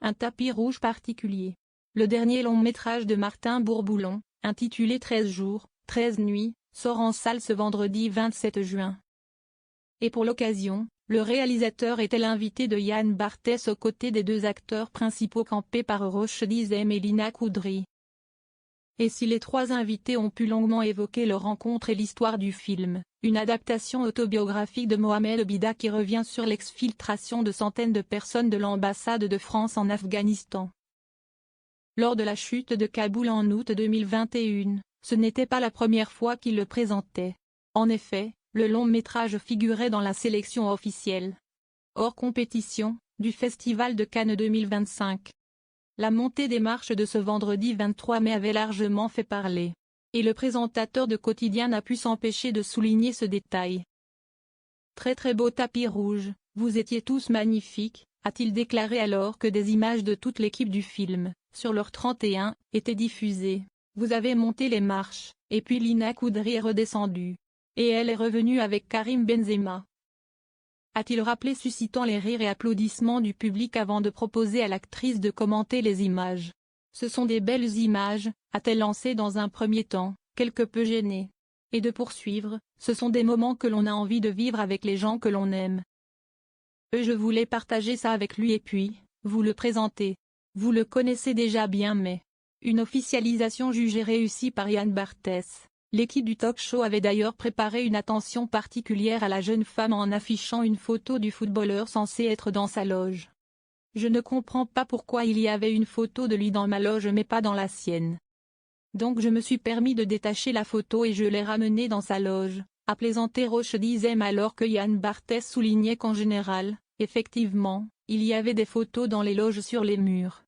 un tapis rouge particulier. Le dernier long métrage de Martin Bourboulon, intitulé 13 jours, 13 nuits, sort en salle ce vendredi 27 juin. Et pour l'occasion, le réalisateur était l'invité de Yann Barthès aux côtés des deux acteurs principaux campés par Roche Dizem et Lina Coudry. Et si les trois invités ont pu longuement évoquer leur rencontre et l'histoire du film, une adaptation autobiographique de Mohamed Bida qui revient sur l'exfiltration de centaines de personnes de l'ambassade de France en Afghanistan. Lors de la chute de Kaboul en août 2021, ce n'était pas la première fois qu'il le présentait. En effet, le long-métrage figurait dans la sélection officielle, hors compétition, du Festival de Cannes 2025. La montée des marches de ce vendredi 23 mai avait largement fait parler. Et le présentateur de Quotidien n'a pu s'empêcher de souligner ce détail. Très très beau tapis rouge, vous étiez tous magnifiques, a-t-il déclaré alors que des images de toute l'équipe du film, sur leur 31, étaient diffusées. Vous avez monté les marches, et puis Lina Coudry est redescendue. Et elle est revenue avec Karim Benzema. A-t-il rappelé suscitant les rires et applaudissements du public avant de proposer à l'actrice de commenter les images. Ce sont des belles images, a-t-elle lancé dans un premier temps, quelque peu gênée. Et de poursuivre, ce sont des moments que l'on a envie de vivre avec les gens que l'on aime. Je voulais partager ça avec lui et puis, vous le présentez. Vous le connaissez déjà bien mais... Une officialisation jugée réussie par Yann Barthès. L'équipe du talk-show avait d'ailleurs préparé une attention particulière à la jeune femme en affichant une photo du footballeur censé être dans sa loge. Je ne comprends pas pourquoi il y avait une photo de lui dans ma loge mais pas dans la sienne. Donc je me suis permis de détacher la photo et je l'ai ramenée dans sa loge, a plaisanté Roche Dizem alors que Yann Barthès soulignait qu'en général, effectivement, il y avait des photos dans les loges sur les murs.